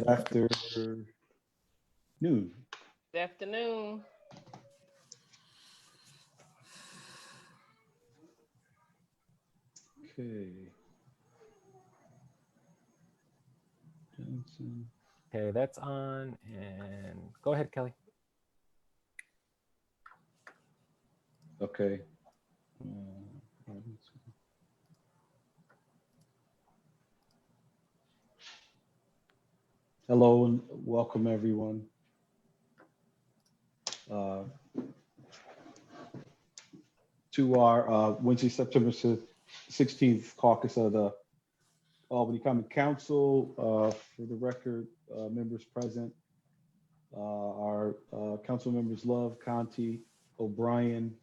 Good afternoon. Good afternoon. Okay. Johnson. Okay, that's on. And go ahead, Kelly. Okay. Hello and welcome everyone. To our Wednesday, September 16th caucus of the Albany Common Council. For the record, members present are council members Love, Conti, O'Brien,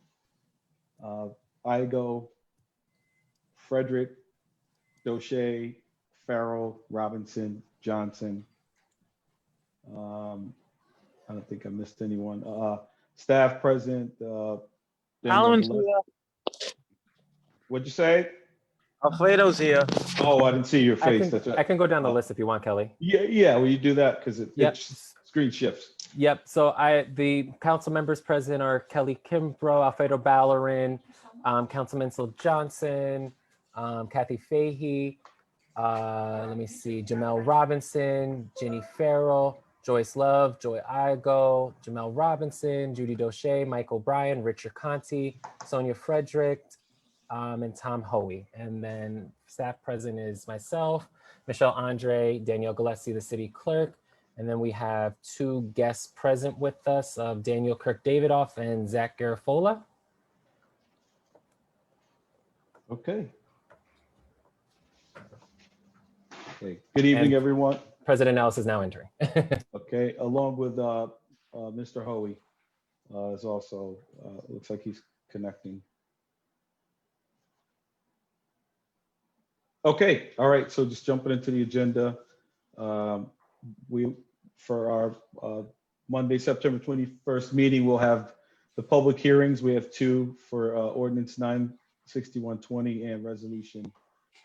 Igo, Frederick, Doche, Farrell, Robinson, Johnson. I don't think I missed anyone. Staff present. Alan's here. What'd you say? Alfredo's here. Oh, I didn't see your face. I can go down the list if you want, Kelly. Yeah. Will you do that because it screen shifts? Yep. So the council members present are Kelly Kimbrough, Alfredo Ballerin, Councilman Sil Johnson, Kathy Fahey. Let me see, Jamel Robinson, Jenny Farrell, Joyce Love, Joy Igo, Jamel Robinson, Judy Doche, Mike O'Brien, Richard Conti, Sonia Frederick, and Tom Hoey. And then staff present is myself, Michelle Andre, Danielle Gillespie, the city clerk. And then we have two guests present with us, Daniel Kirk-Davidoff and Zach Garafola. Okay. Okay. Good evening, everyone. President Ellis is now entering. Okay, along with Mr. Hoey is also, looks like he's connecting. Okay, all right, so just jumping into the agenda. For our Monday, September 21st meeting, we'll have the public hearings. We have two for ordinance 96120 and resolution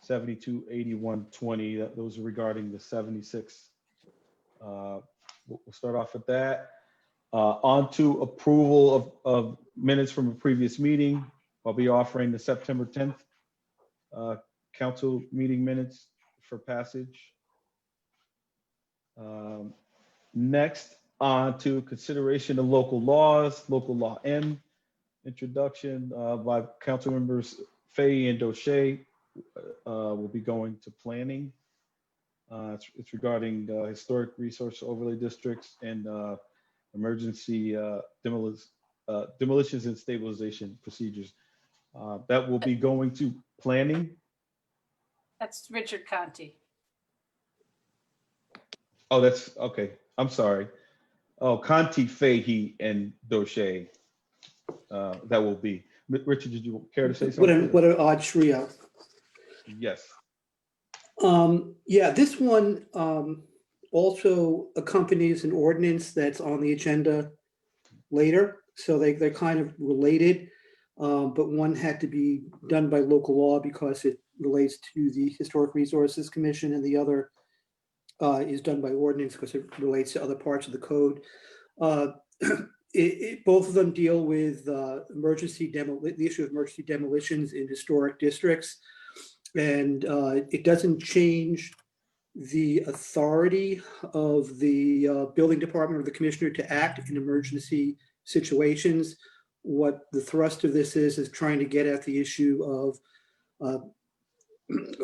728120. Those are regarding the 76. We'll start off with that. On to approval of minutes from a previous meeting. I'll be offering the September 10th council meeting minutes for passage. Next, on to consideration of local laws, local law M, introduction by council members Fahey and Doche. Will be going to planning. It's regarding historic resource overlay districts and emergency demolitions and stabilization procedures. That will be going to planning. That's Richard Conti. Oh, that's okay. I'm sorry. Oh, Conti, Fahey, and Doche. That will be. Richard, did you care to say something? What an odd trio. Yes. Yeah, this one also accompanies an ordinance that's on the agenda later. So they're kind of related, but one had to be done by local law because it relates to the Historic Resources Commission, and the other is done by ordinance because it relates to other parts of the code. Both of them deal with the issue of emergency demolitions in historic districts. And it doesn't change the authority of the building department or the commissioner to act in emergency situations. What the thrust of this is trying to get at the issue of a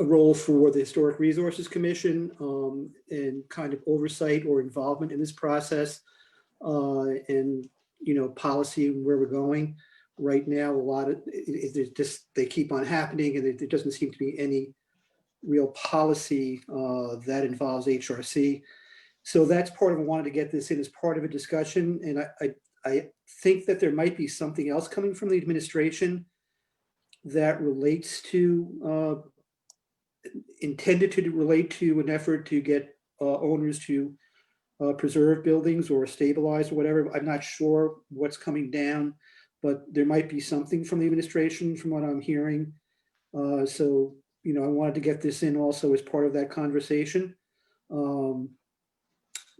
role for the Historic Resources Commission and kind of oversight or involvement in this process and, policy and where we're going. Right now, a lot of they keep on happening, and there doesn't seem to be any real policy that involves HRC. So that's part of, I wanted to get this in as part of a discussion. And I think that there might be something else coming from the administration that relates to, intended to relate to an effort to get owners to preserve buildings or stabilize or whatever. I'm not sure what's coming down, but there might be something from the administration from what I'm hearing. I wanted to get this in also as part of that conversation.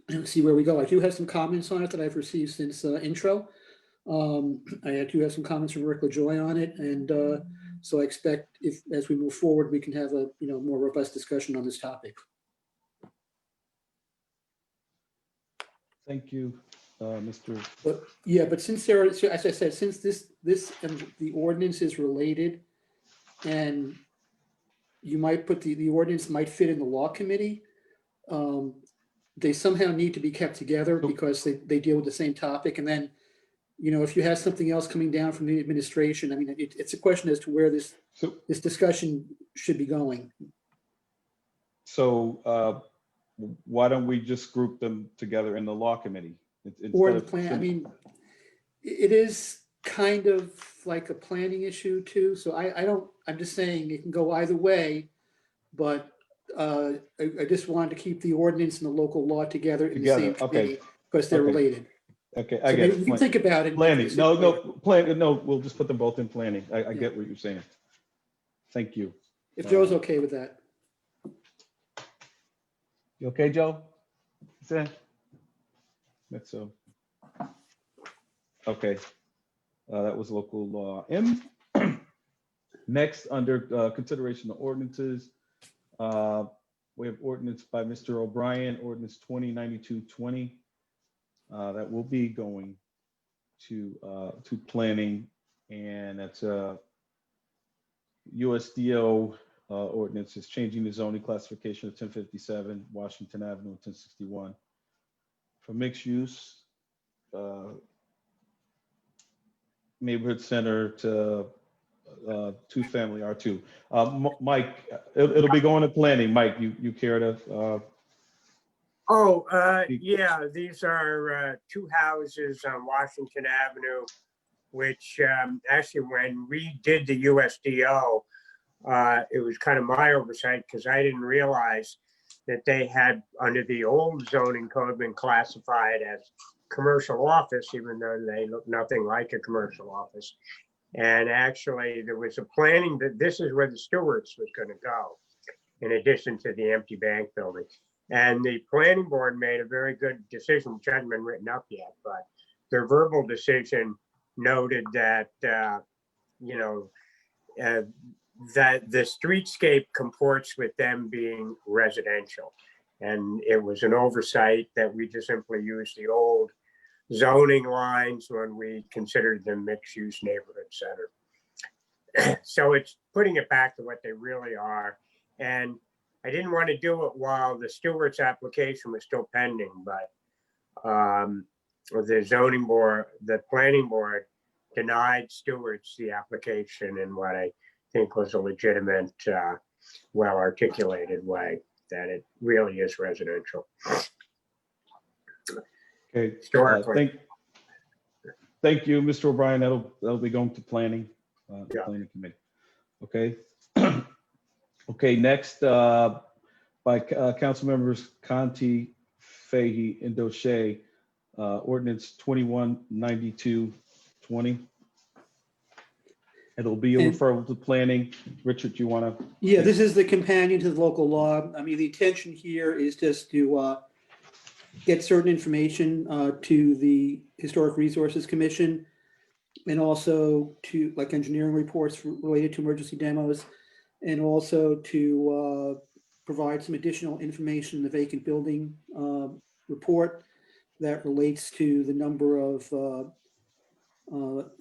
and see where we go. I do have some comments on it that I've received since intro. I do have some comments from Rick LaJoy on it, and so I expect if, as we move forward, we can have a more robust discussion on this topic. Thank you, Mr. But yeah, but since there are, as I said, since this and the ordinance is related, and you might put the ordinance might fit in the law committee, they somehow need to be kept together because they deal with the same topic. And then, if you have something else coming down from the administration, I mean, it's a question as to where this discussion should be going. So why don't we just group them together in the law committee? Or the plan, I mean, it is kind of like a planning issue too. So I'm just saying it can go either way, but I just wanted to keep the ordinance and the local law together in the same committee because they're related. Okay, I So get maybe it. you can think about it. Planning, no, we'll just put them both in planning. I get what you're saying. Thank you. If Joe's okay with that. You okay, Joe? That's so. Okay, that was local law M. Next, under consideration of ordinances, we have ordinance by Mr. O'Brien, ordinance 2092-20. That will be going to planning, and that's USDO ordinance is changing the zoning classification of 1057 Washington Avenue and 1061 for mixed use neighborhood center to two-family R2. Mike, it'll be going to planning. Mike, you care to? Yeah, these are two houses on Washington Avenue, which actually when we did the USDO, it was kind of my oversight because I didn't realize that they had, under the old zoning code, been classified as commercial office, even though they look nothing like a commercial office. And actually there was a planning that this is where the Stewart's was going to go, in addition to the empty bank building. And the planning board made a very good decision, which hadn't been written up yet, but their verbal decision noted that, that the streetscape comports with them being residential. And it was an oversight that we just simply used the old zoning lines when we considered them mixed-use neighborhood center. So it's putting it back to what they really are. And I didn't want to do it while the Stewart's application was still pending, but the zoning board, the planning board denied Stewart's the application in what I think was a legitimate, well-articulated way that it really is residential. Okay. Historically. Thank you, Mr. O'Brien. That'll be going to planning, Yeah. planning committee. Okay. Okay. Next, by council members Conti, Fahey, and Doche, ordinance 2192-20. It'll be a referral to planning. Richard, you want to? Yeah, this is the companion to the local law. I mean, the intention here is just to get certain information to the Historic Resources Commission, and also to like engineering reports related to emergency demos, and also to provide some additional information in the vacant building report that relates to the number of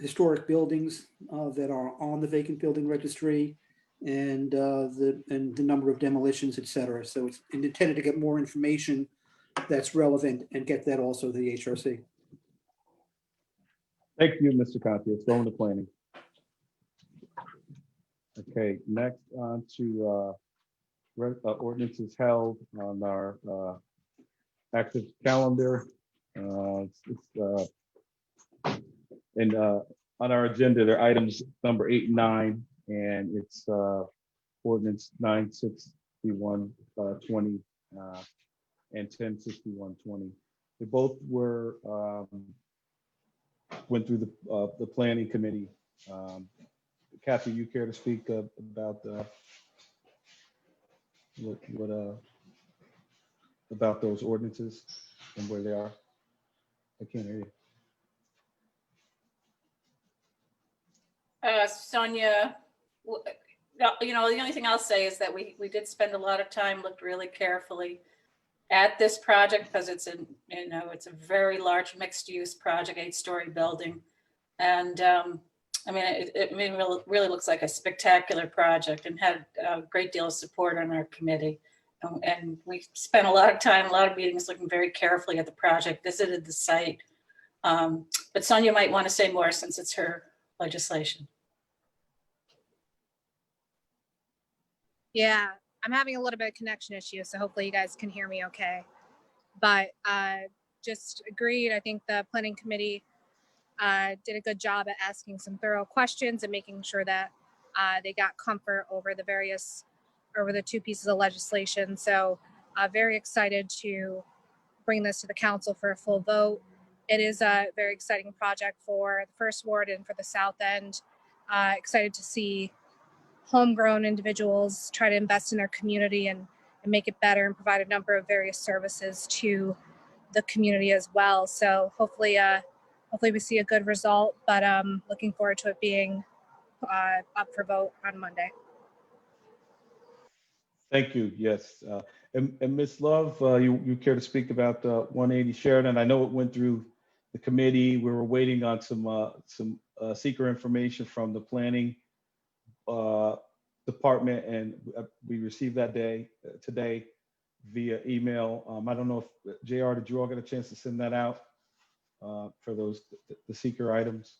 historic buildings that are on the vacant building registry, and the number of demolitions, et cetera. So it's intended to get more information that's relevant and get that also to the HRC. Thank you, Mr. Conti. It's going to planning. Okay, next on to ordinances held on our active calendar. On our agenda, there are items number 8 and 9, and it's ordinance 961-20 and 1061-20. They both were went through the planning committee. Kathy, you care to speak about what about those ordinances? and where they are? I can't hear you. Sonia, no, the only thing I'll say is that we did spend a lot of time, looked really carefully at this project because it's it's a very large mixed use project, 8-story building. And it really looks like a spectacular project and had a great deal of support on our committee. And we spent a lot of time, a lot of meetings looking very carefully at the project, visited the site. But Sonia might want to say more since it's her legislation. Yeah, I'm having a little bit of connection issues, so hopefully you guys can hear me okay. But just agreed. I think the planning committee did a good job at asking some thorough questions and making sure that they got comfort over the two pieces of legislation. So very excited to bring this to the council for a full vote. It is a very exciting project for the First Ward and for the South End. Excited to see homegrown individuals try to invest in their community and make it better and provide a number of various services to the community as well. So hopefully we see a good result, but looking forward to it being up for vote on Monday. Thank you. Yes. And Ms. Love, you care to speak about 180 Sheridan? I know it went through the committee. We were waiting on some seeker information from the planning department, and we received that today via email. I don't know if JR, did you all get a chance to send that out for those the seeker items?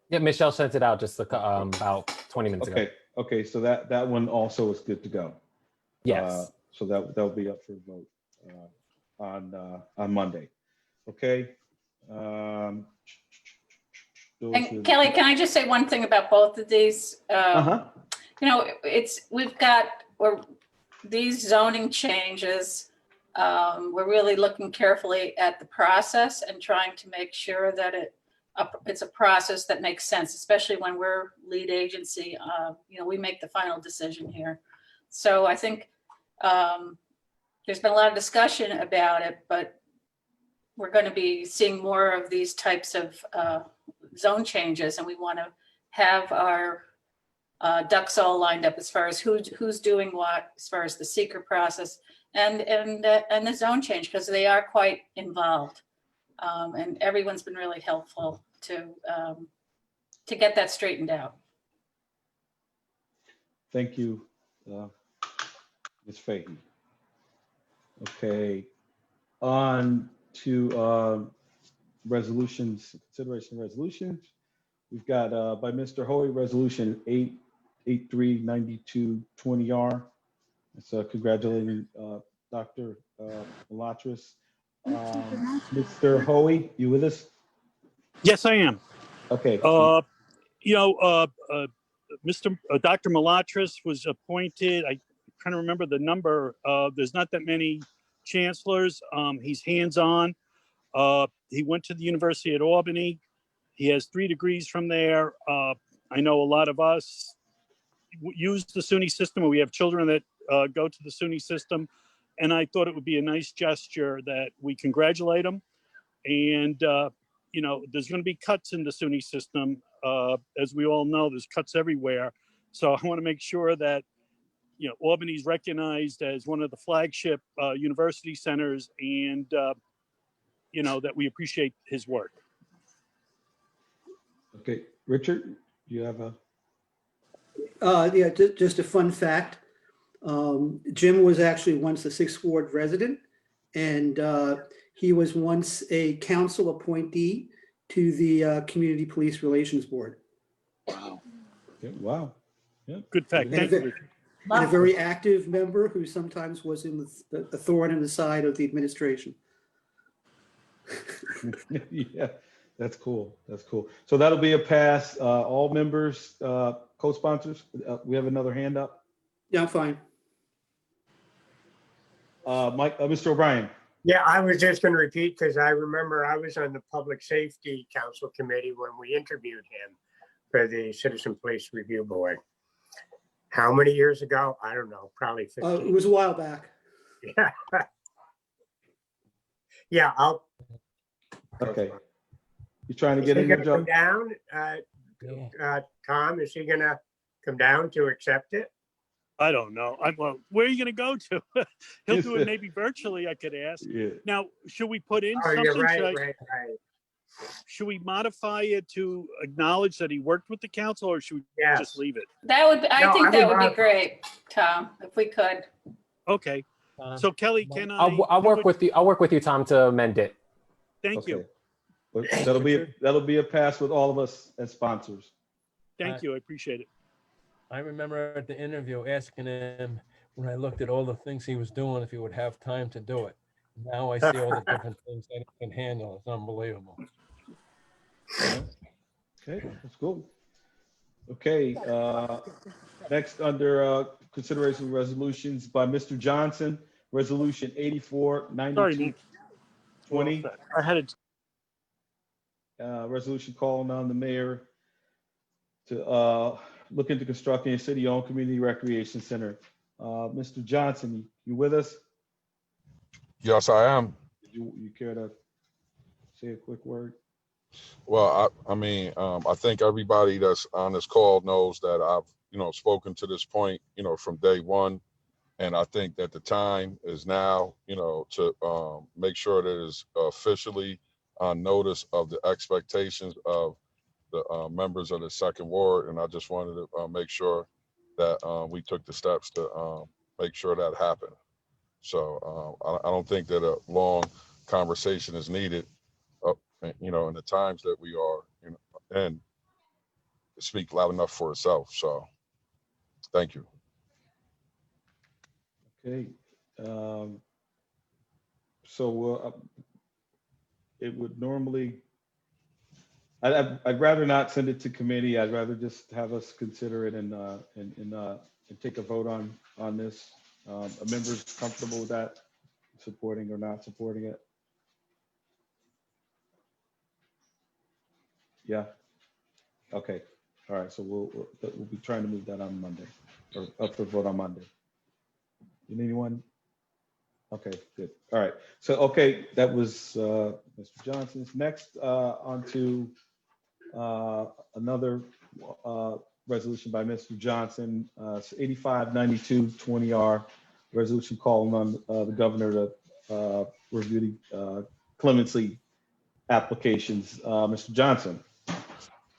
Yeah, Michelle sent it out just about 20 minutes ago. Okay. So that one also is good to go. Yes. So that'll be up for vote on Monday. Okay. And Kelly, can I just say one thing about both of these? These zoning changes. We're really looking carefully at the process and trying to make sure that it's a process that makes sense, especially when we're lead agency. We make the final decision here. So I think there's been a lot of discussion about it, but we're going to be seeing more of these types of zone changes, and we want to have our ducks all lined up as far as who's doing what, as far as the seeker process and the zone change, because they are quite involved, and everyone's been really helpful to get that straightened out. Thank you, Ms. Fahey. Okay, on to resolutions, consideration of resolutions. We've got by Mr. Hoey, resolution 8839220R. So congratulating Dr. Malatras. Mr. Hoey, you with us? Yes, I am. Okay. Dr. Malatras was appointed. I trying to remember the number. There's not that many chancellors. He's hands-on. He went to the University at Albany. He has 3 degrees from there. I know a lot of us use the SUNY system, or we have children that go to the SUNY system. And I thought it would be a nice gesture that we congratulate him. And, there's going to be cuts in the SUNY system. As we all know, there's cuts everywhere. So I want to make sure that, Albany's recognized as one of the flagship university centers, and, that we appreciate his work. Okay, Richard, you have a? Just a fun fact. Jim was actually once a 6th Ward resident, and he was once a council appointee to the Community Police Relations Board. Wow. Okay, wow. Yeah. Good fact. Thank you. And a very active member who sometimes was in the thorn in the side of the administration. Yeah, that's cool. That's cool. So that'll be a pass. All members, co-sponsors. We have another hand up. Yeah, I'm fine. Mr. O'Brien. Yeah, I was just going to repeat because I remember I was on the Public Safety Council Committee when we interviewed him for the Citizen Police Review Board. How many years ago? I don't know, probably 15. It was a while back. Yeah. Yeah, I'll. Okay. You trying to Is get he in there, gonna come Joe? down? Tom, is he gonna come down to accept it? I don't know. Well, where are you going to go to? He'll do it maybe virtually, I could ask. Yeah. Now, should we put in Oh, you're something? right, Should, right. should we modify it to acknowledge that he worked with the council, or should we Yes. just leave it? That would, I No, think I that would would be modify. great, Tom, if we could. Okay. So Kelly, can I? I'll do work it? with you. I'll work with you, Tom, to amend it. Thank you. But that'll be a pass with all of us as sponsors. Thank you. I appreciate it. I remember at the interview asking him, when I looked at all the things he was doing, if he would have time to do it. Now I see all the different things that he can handle. It's unbelievable. Okay, that's cool. Okay, next under consideration of resolutions by Mr. Johnson, resolution 849220. Sorry, man. I had it. Resolution calling on the mayor to look into constructing a city-owned community recreation center. Mr. Johnson, you with us? Yes, I am. You care to say a quick word? Well, I mean, I think everybody that's on this call knows that I've, spoken to this point, from day one. And I think that the time is now, to make sure that it is officially on notice of the expectations of the members of the second ward. And I just wanted to make sure that we took the steps to make sure that happened. So I don't think that a long conversation is needed, in the times that we are, and speak loud enough for itself. So thank you. Okay. So it would normally, I'd rather not send it to committee. I'd rather just have us consider it and take a vote on this. Are members comfortable with that, supporting or not supporting it? Yeah. Okay. All right. So we'll be trying to move that on Monday, or up for vote on Monday. Anyone? Okay, good. All right. So, okay, that was Mr. Johnson's. Next, on to another resolution by Mr. Johnson, 859220R, resolution calling on the governor to review the clemency applications. Mr. Johnson.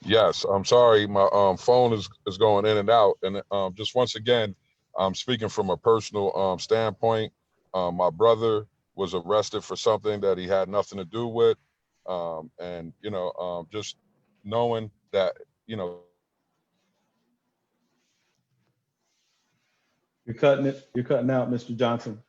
Yes, I'm sorry. My phone is going in and out. And just once again, I'm speaking from a personal standpoint. My brother was arrested for something that he had nothing to do with. And, just knowing that, You're cutting out, Mr. Johnson.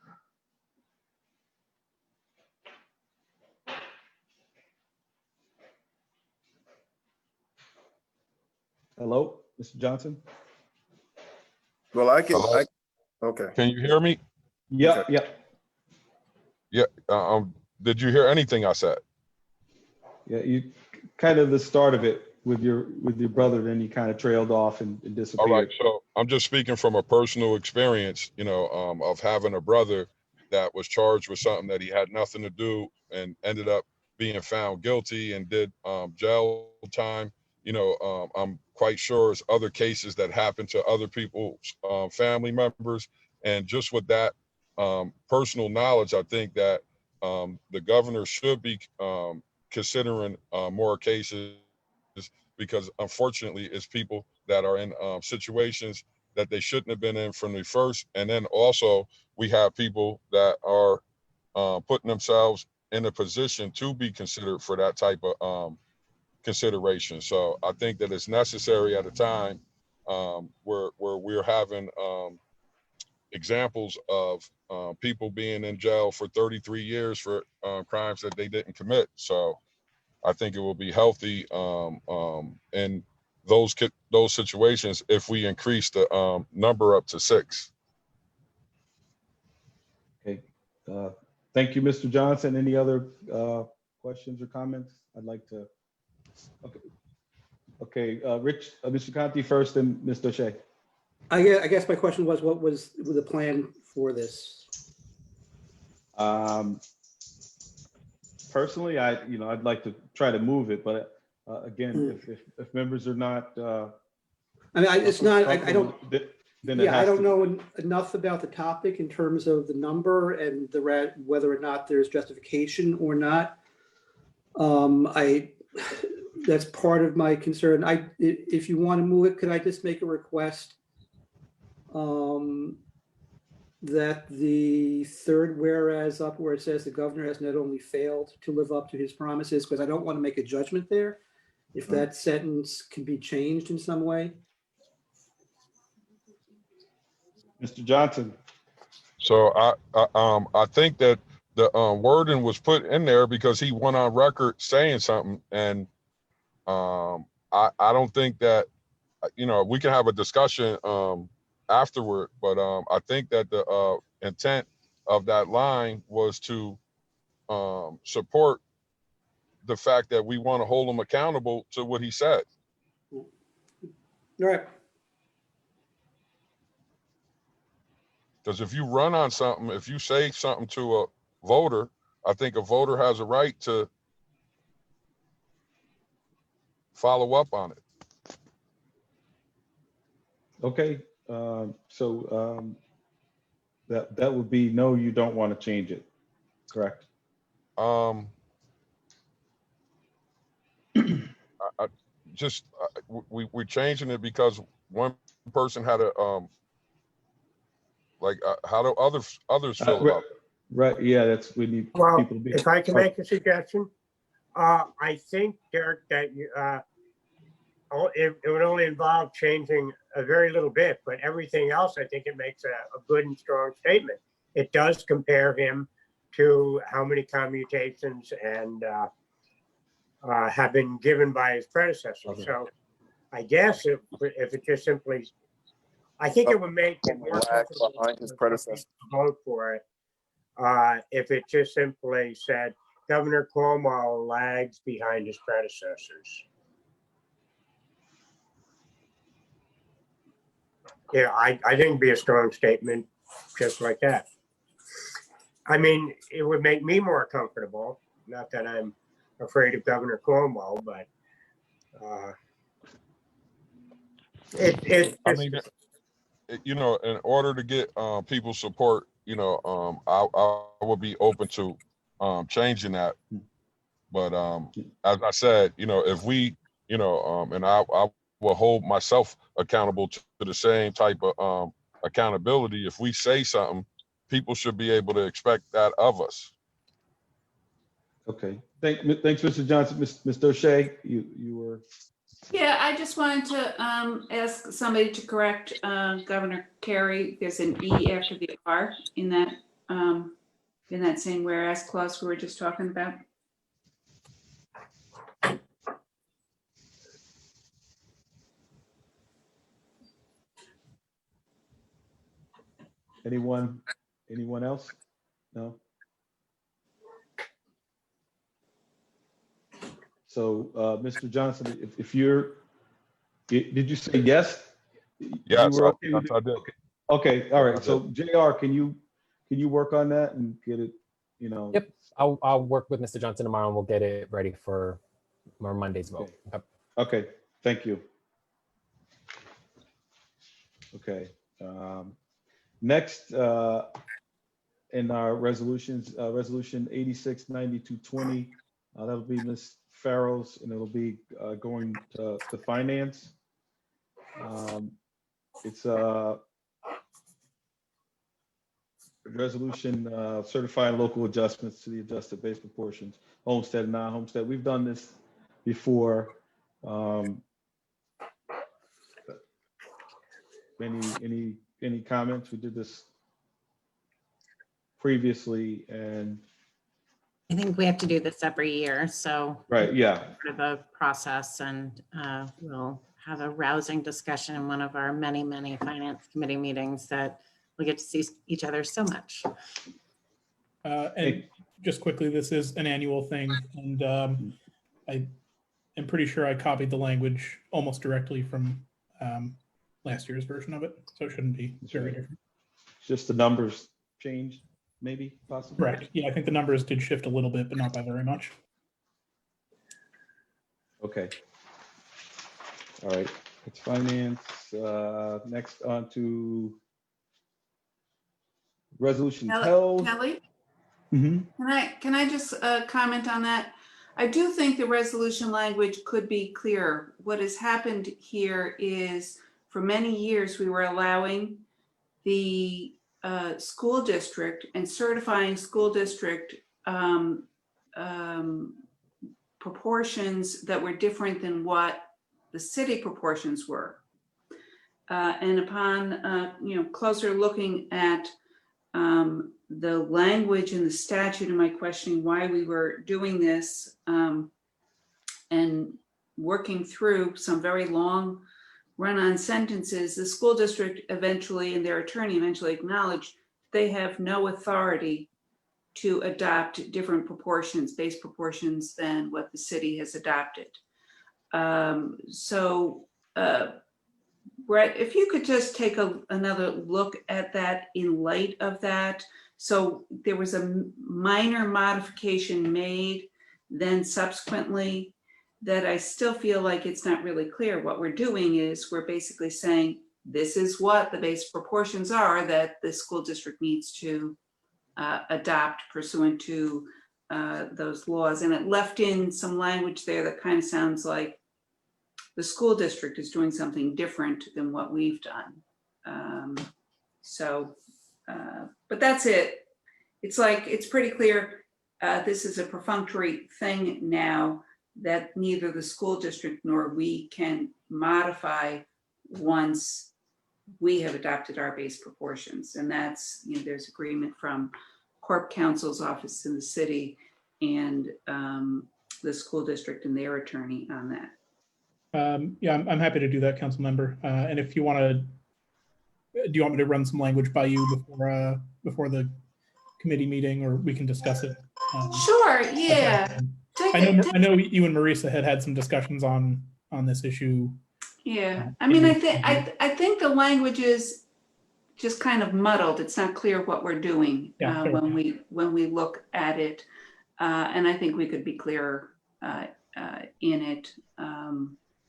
Hello, Mr. Johnson? Well, I can, Hello? okay. Can you hear me? Yep, Okay. yep. Yeah. Did you hear anything I said? Yeah, you kind of the start of it with your brother, then you kind of trailed off and disappeared. All right. So I'm just speaking from a personal experience, of having a brother that was charged with something that he had nothing to do and ended up being found guilty and did jail time. I'm quite sure there's other cases that happen to other people's family members. And just with that personal knowledge, I think that the governor should be considering more cases, because unfortunately it's people that are in situations that they shouldn't have been in from the first. And then also we have people that are putting themselves in a position to be considered for that type of consideration. So I think that it's necessary at a time where we're having examples of people being in jail for 33 years for crimes that they didn't commit. So I think it will be healthy in those situations if we increase the number up to 6. Okay. Thank you, Mr. Johnson. Any other questions or comments? I'd like to. Okay. Rich, Mr. Conti first, and Mr. O'Shea. I guess my question was, what was the plan for this? personally, I'd like to try to move it, but again, if members are not. I mean, it's not, I don't, Then it yeah, I has don't to- know enough about the topic in terms of the number and whether or not there's justification or not. That's part of my concern. If you want to move it, could I just make a request that the third whereas up where it says the governor has not only failed to live up to his promises, because I don't want to make a judgment there, if that sentence can be changed in some way. Mr. Johnson. So I think that the wording was put in there because he went on record saying something, and I don't think that, we can have a discussion afterward, but I think that the intent of that line was to support the fact that we want to hold him accountable to what he said. All right. Because if you run on something, if you say something to a voter, I think a voter has a right to follow up on it. Okay, so that would be no, you don't want to change it, correct? We're changing it because one person had a how do others feel about it? Right, yeah, that's, we need Well, people to be. if I can make a suggestion, I think, Derek, that it would only involve changing a very little bit, but everything else, I think it makes a good and strong statement. It does compare him to how many commutations and have been given by his predecessor. Okay. So I guess if it just simply, I think it would make it more comfortable behind his predecessor. to vote for it if it just simply said Governor Cuomo lags behind his predecessors. Yeah, I think it'd be a strong statement just like that. I mean, it would make me more comfortable. Not that I'm afraid of Governor Cuomo, but I mean, in order to get people's support, I would be open to changing that. But as I said, if we, and I will hold myself accountable to the same type of accountability. If we say something, people should be able to expect that of us. Okay, thanks, Mr. Johnson. Mr. O'Shea, you were. Yeah, I just wanted to ask somebody to correct Governor Carey. There's an E after the R in that same whereas clause we were just talking about. Anyone else? No? So, Mr. Johnson, if you're, did you say yes? Yes, You were okay yes, with it? I did. Okay, all right. I So JR, can you work on that and get it, Yep, I'll work with Mr. Johnson tomorrow and we'll get it ready for Monday's vote. Yep. Okay, thank you. Okay. Next, in our resolutions, resolution 869220, that'll be Ms. Farrell's, and it'll be going to finance. It's a resolution certifying local adjustments to the adjusted base proportions, homestead and non-homestead. We've done this before. Any comments? We did this previously, and I think we have to do this every year, so. right, yeah. Part of the process, and we'll have a rousing discussion in one of our many, many finance committee meetings that we get to see each other so much. And just quickly, this is an annual thing, and I am pretty sure I copied the language almost directly from last year's version of it, so it shouldn't be very different. Just the numbers changed. maybe, possibly? Correct. Yeah, I think the numbers did shift a little bit, but not by very much. Okay. All right, it's finance. Next on to resolutions held. Kelly, Mhm. can I just comment on that? I do think the resolution language could be clearer. What has happened here is for many years, we were allowing the school district and certifying school district proportions that were different than what the city proportions were. And upon closer looking at the language in the statute and my questioning why we were doing this and working through some very long run-on sentences, the school district eventually and their attorney eventually acknowledged they have no authority to adopt different proportions, base proportions than what the city has adopted. Brett, if you could just take another look at that in light of that. So there was a minor modification made, then subsequently that I still feel like it's not really clear. What we're doing is we're basically saying, this is what the base proportions are that the school district needs to adopt pursuant to those laws. And it left in some language there that kind of sounds like the school district is doing something different than what we've done. But that's it. It's like, it's pretty clear this is a perfunctory thing now that neither the school district nor we can modify once we have adopted our base proportions. And that's, there's agreement from Corp Counsel's office in the city and the school district and their attorney on that. Yeah, I'm happy to do that, council member. And if you want to, do you want me to run some language by you before the committee meeting, or we can discuss it? Sure, yeah. I know you and Marisa had some discussions on this issue. Yeah, I mean, I think the language is just kind of muddled. It's not clear what we're doing when we look at it, and I think we could be clearer in it.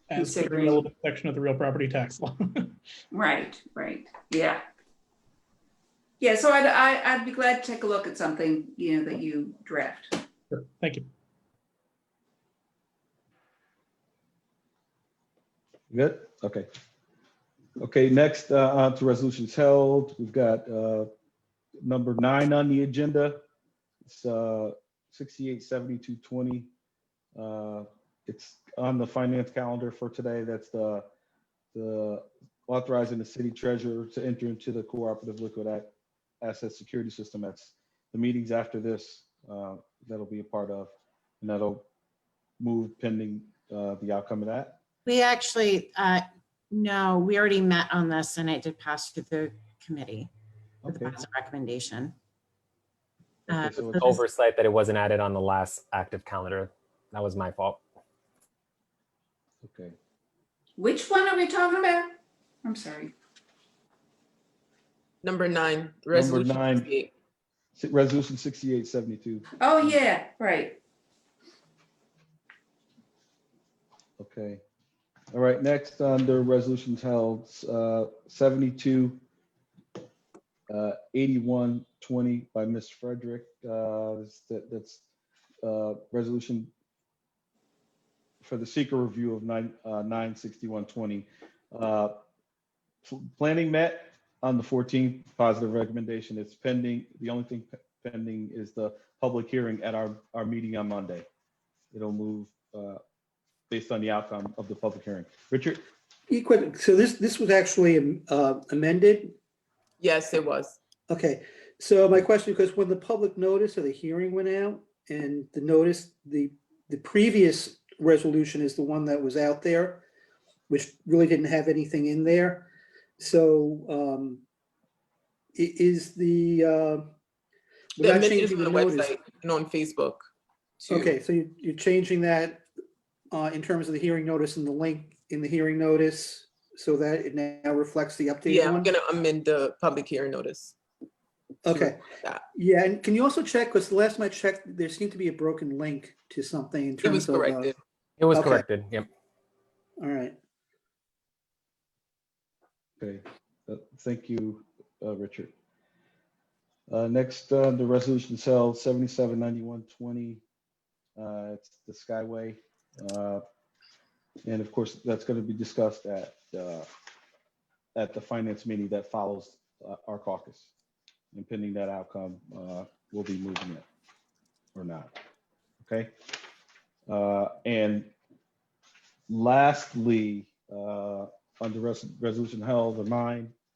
As the relevant section of the real property tax law. Right, yeah. Yeah, so I'd be glad to take a look at something, that you draft. Sure. Thank you. Good, okay. Okay, next on to resolutions held. We've got number 9 on the agenda. It's 687220. It's on the finance calendar for today. That's the authorizing the city treasurer to enter into the cooperative liquid asset security system. That's the meetings after this that'll be a part of, and that'll move pending the outcome of that. We actually, no, we already met on this and it did pass through the committee with the positive recommendation. Okay, so Oversight that it wasn't added on the last active calendar. That was my fault. okay. Which one are we talking about? I'm sorry. Number 9, Resolution resolution 9. Resolution 6872. Oh, yeah, right. Okay. All right, next under resolutions held, 728120 by Ms. Frederick. That's resolution for the seeker review of 96120. Planning met on the 14th, positive recommendation. It's pending. The only thing pending is the public hearing at our meeting on Monday. It'll move based on the outcome of the public hearing. Richard? So this was actually amended? Yes, it was. Okay, so my question, because when the public notice of the hearing went out and the notice, the previous resolution is the one that was out there, which really didn't have anything in there. So is the amendment is on the website and on Facebook too. Okay, so you're changing that in terms of the hearing notice and the link in the hearing notice so that it now reflects the updated one? Yeah, I'm gonna amend the public hearing notice. Okay. that. Yeah, and can you also check, because the last time I checked, there seemed to be a broken link to something in It was terms of. corrected. It was Okay. corrected. Yep. All right. Okay, thank you, Richard. Next, the resolution held 779120. It's the Skyway. And of course, that's going to be discussed at the finance meeting that follows our caucus. And pending that outcome, we'll be moving it or not. Okay. And lastly, under resolution held,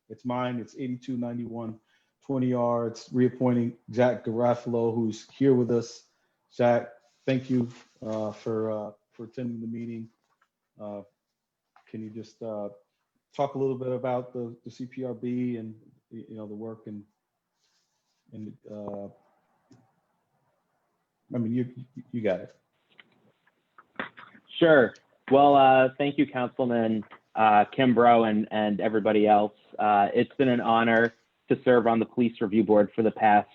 it's mine, it's 8291, 20 yards, reappointing Jack Garofalo, who's here with us. Jack, thank you for attending the meeting. Can you just talk a little bit about the CPRB and the work and I mean, you got it. Sure. Well, thank you, Councilman Kimbrough and everybody else. It's been an honor to serve on the Police Review Board for the past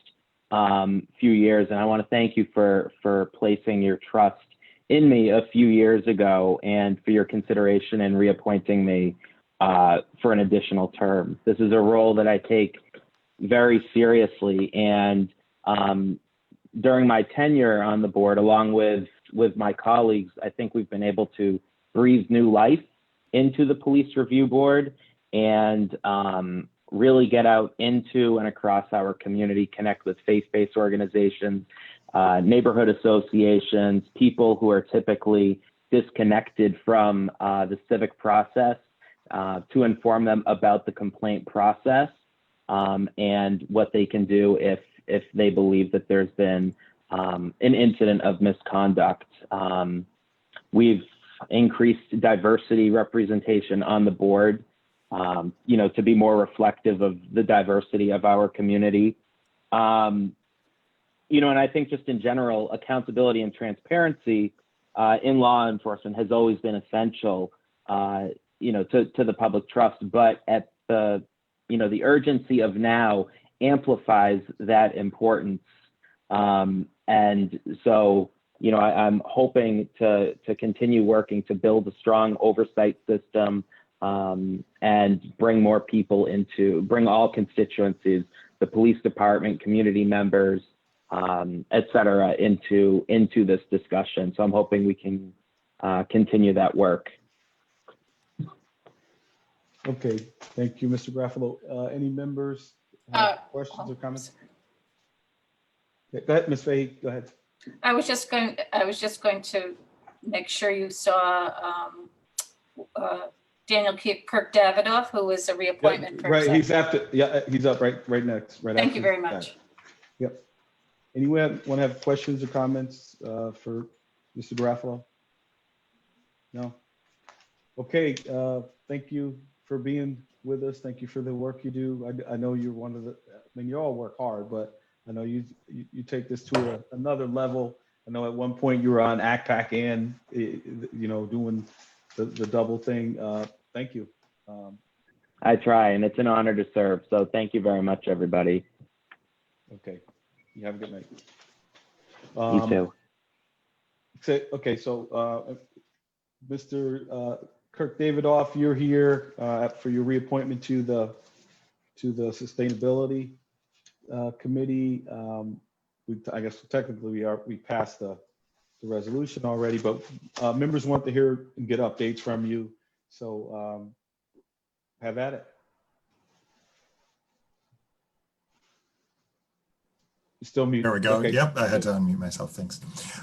few years, and I want to thank you for placing your trust in me a few years ago and for your consideration in reappointing me for an additional term. This is a role that I take very seriously, and during my tenure on the board, along with my colleagues, I think we've been able to breathe new life into the Police Review Board and really get out into and across our community, connect with faith-based organizations, neighborhood associations, people who are typically disconnected from the civic process, to inform them about the complaint process and what they can do if they believe that there's been an incident of misconduct. We've increased diversity representation on the board, to be more reflective of the diversity of our community. And I think just in general, accountability and transparency in law enforcement has always been essential, to the public trust, but at the urgency of now amplifies that importance. And so, I'm hoping to continue working to build a strong oversight system and bring more people bring all constituencies, the police department, community members, et cetera, into this discussion. So I'm hoping we can continue that work. Okay, thank you, Mr. Garofalo. Any members have questions or comments? Yeah, go ahead, Ms. Fahey, go ahead. I was just going to make sure you saw Daniel Kirk Davidoff, who was a reappointment. Right, he's up right next. Thank you very much. Yep. Anyone want to have questions or comments for Mr. Garofalo? No? Okay, thank you for being with us. Thank you for the work you do. I know you're you all work hard, but I know you take this to another level. I know at one point you were on ACPAC and, doing the double thing. Thank you. I try, and it's an honor to serve. So thank you very much, everybody. Okay. You have a good night. You too. Okay, so Mr. Kirk Davidoff, you're here for your reappointment to the Sustainability Committee. I guess technically we passed the resolution already, but members want to hear and get updates from you. So have at it. Still muted. There we go. Okay. Yep, I had to unmute myself. Thanks.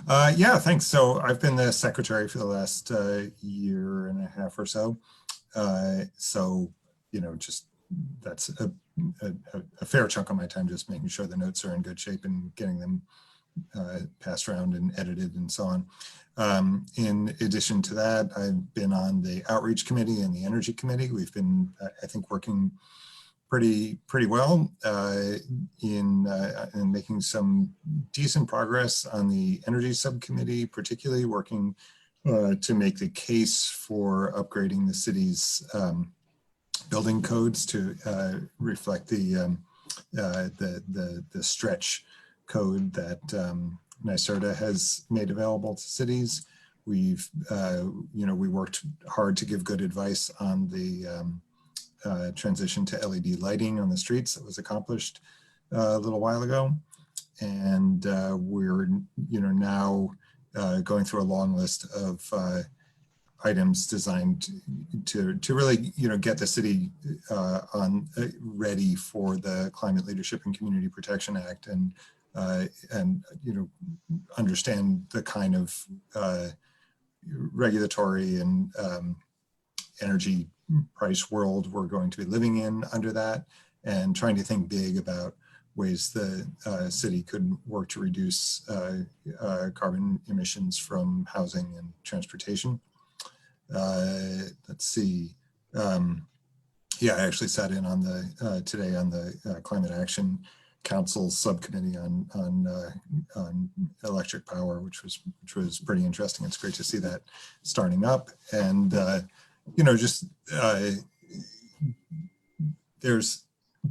Yeah, thanks. So I've been the secretary for the last year and a half or so. So, just that's a fair chunk of my time, just making sure the notes are in good shape and getting them passed around and edited and so on. In addition to that, I've been on the Outreach Committee and the Energy Committee. We've been, I think, working pretty well in making some decent progress on the Energy Subcommittee, particularly working to make the case for upgrading the city's building codes to reflect the the stretch code that NYSERDA has made available to cities. We've, we worked hard to give good advice on the transition to LED lighting on the streets that was accomplished a little while ago. And we're, now going through a long list of items designed to really, get the city ready for the Climate Leadership and Community Protection Act, and understand the kind of regulatory and energy price world we're going to be living in under that, and trying to think big about ways the city could work to reduce carbon emissions from housing and transportation. Let's see. I actually sat in on the today on the Climate Action Council subcommittee on electric power, which was pretty interesting. It's great to see that starting up, and there's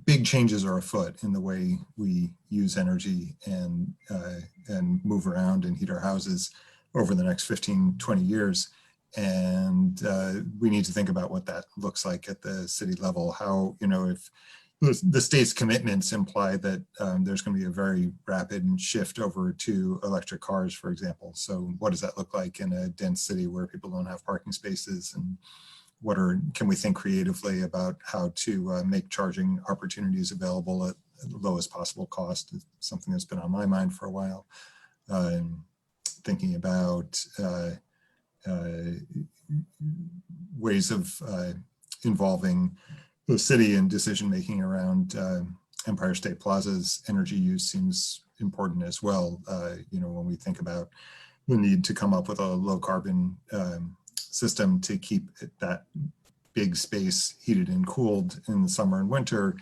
big changes are afoot in the way we use energy and move around and heat our houses over the next 15-20 years. And we need to think about what that looks like at the city level. How, if the state's commitments imply that there's going to be a very rapid shift over to electric cars, for example. So what does that look like in a dense city where people don't have parking spaces? And can we think creatively about how to make charging opportunities available at the lowest possible cost? It's something that's been on my mind for a while. Thinking about ways of involving the city in decision-making around Empire State Plaza's energy use seems important as well. When we think about the need to come up with a low carbon system to keep that big space heated and cooled in the summer and winter,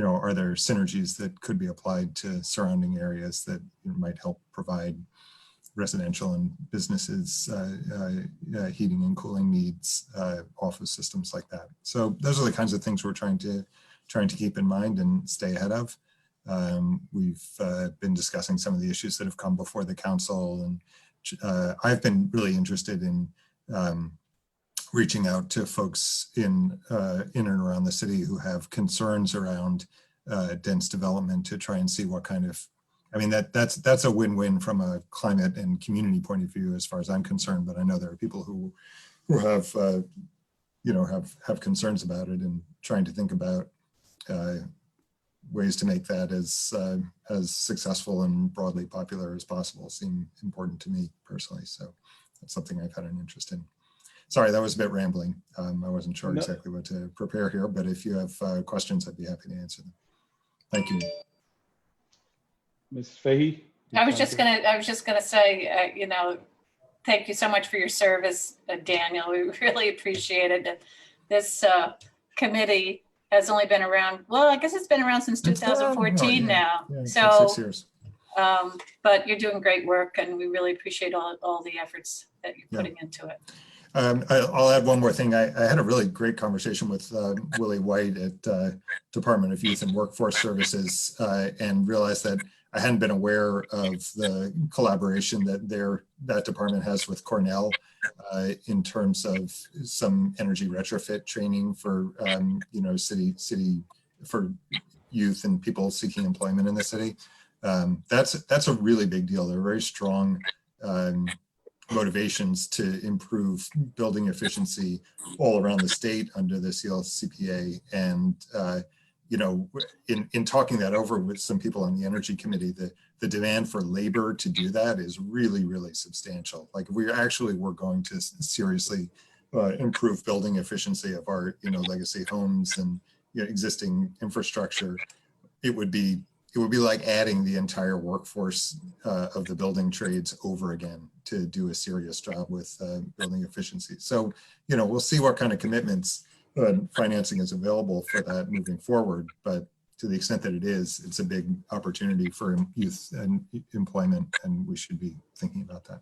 are there synergies that could be applied to surrounding areas that might help provide residential and businesses heating and cooling needs, office systems like that. So those are the kinds of things we're trying to keep in mind and stay ahead of. We've been discussing some of the issues that have come before the council, and I've been really interested in reaching out to folks in and around the city who have concerns around dense development to try and see what kind of, that's a win-win from a climate and community point of view, as far as I'm concerned. But I know there are people who have have concerns about it, and trying to think about ways to make that as successful and broadly popular as possible seem important to me personally. So that's something I've had an interest in. Sorry, that was a bit rambling. I wasn't sure exactly what to prepare here, but if you have questions, I'd be happy to answer them. Thank you. Ms. Fahey? I was just gonna say, thank you so much for your service, Daniel. We really appreciate it. This committee has only been around, well, I guess it's been around since 2014 now. Yeah, so 6 years. But you're doing great work, and we really appreciate all the efforts that you're putting into it. I'll add one more thing. I had a really great conversation with Willie White at Department of Youth and Workforce Services, and realized that I hadn't been aware of the collaboration that department has with Cornell in terms of some energy retrofit training for city for youth and people seeking employment in the city. That's a really big deal. They're very strong motivations to improve building efficiency all around the state under the CLCPA. And in talking that over with some people on the Energy Committee, the demand for labor to do that is really, really substantial. Like, if we actually were going to seriously improve building efficiency of our legacy homes and existing infrastructure, it would be like adding the entire workforce of the building trades over again to do a serious job with building efficiency. So, we'll see what kind of commitments financing is available for that moving forward. But to the extent that it's a big opportunity for youth and employment, and we should be thinking about that.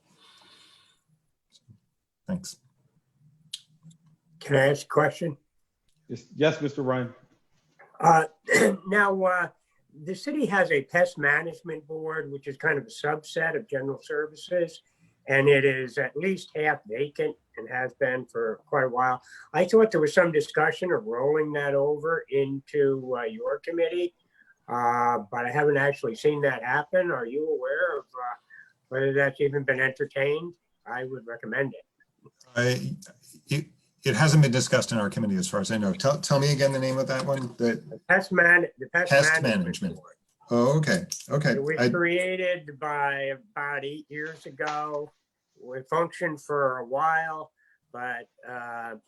So, thanks. Can I ask a question? Yes, Mr. Ryan. Now, the city has a pest management board, which is kind of a subset of general services, and it is at least half vacant and has been for quite a while. I thought there was some discussion of rolling that over into your committee, but I haven't actually seen that happen. Are you aware of whether that's even been entertained? I would recommend it. It hasn't been discussed in our committee as far as I know. Tell me again the name of that one. The pest management board. Oh, okay. Okay. It was created by about 8 years ago. It functioned for a while, but in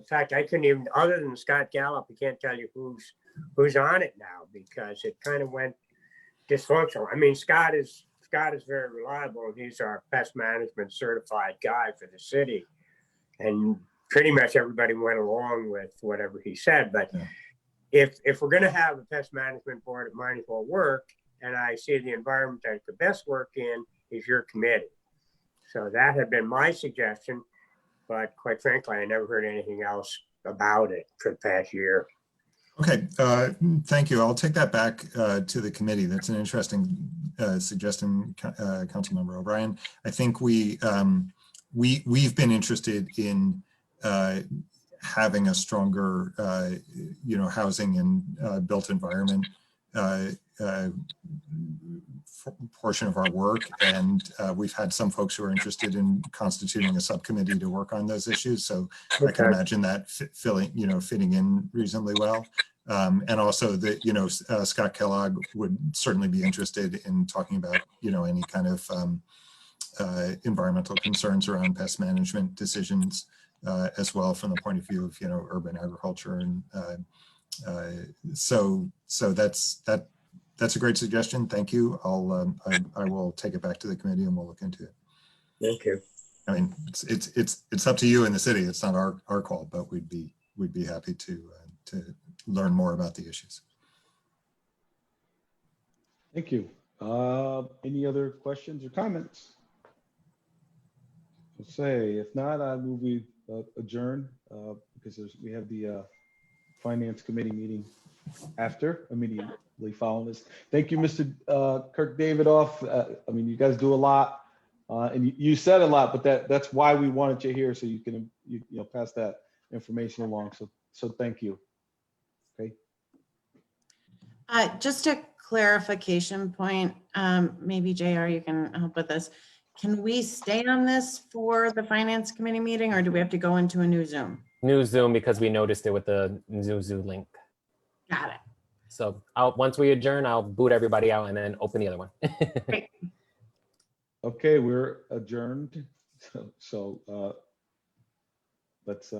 fact, I couldn't even, other than Scott Gallup, I can't tell you who's on it now because it kind of went dysfunctional. I mean, Scott is very reliable. He's our pest management certified guy for the city. And pretty much everybody went along with whatever he said. But if we're going to have a pest management board, it might as well work. And I see the environment that it could best work in is your committee. So that had been my suggestion. But quite frankly, I never heard anything else about it for the past year. Okay, thank you. I'll take that back to the committee. That's an interesting suggestion, Councilmember O'Brien. I think we've been interested in having a stronger, housing and built environment portion of our work, and we've had some folks who are interested in constituting a subcommittee to work on those issues. So I can imagine that fitting in reasonably well. And also that Scott Kellogg would certainly be interested in talking about any kind of environmental concerns around pest management decisions as well from the point of view of urban agriculture, and so that's a great suggestion. Thank you. I will take it back to the committee and we'll look into it. Thank you. I mean, it's up to you in the city. It's not our call, but we'd be happy to learn more about the issues. Thank you. Any other questions or comments? I'll say, if not, I move we adjourn because we have the Finance Committee meeting immediately following this. Thank you, Mr. Kirk Davidoff. I mean, you guys do a lot, and you said a lot, but that's why we wanted you here, so you can pass that information along. So thank you. Okay. Just a clarification point. Maybe JR, you can help with this. Can we stay on this for the Finance Committee meeting, or do we have to go into a new Zoom? New Zoom, because we noticed it with the new Zoom link. Got it. So once we adjourn, I'll boot everybody out and then open the other one. Great. Okay, we're adjourned. So let's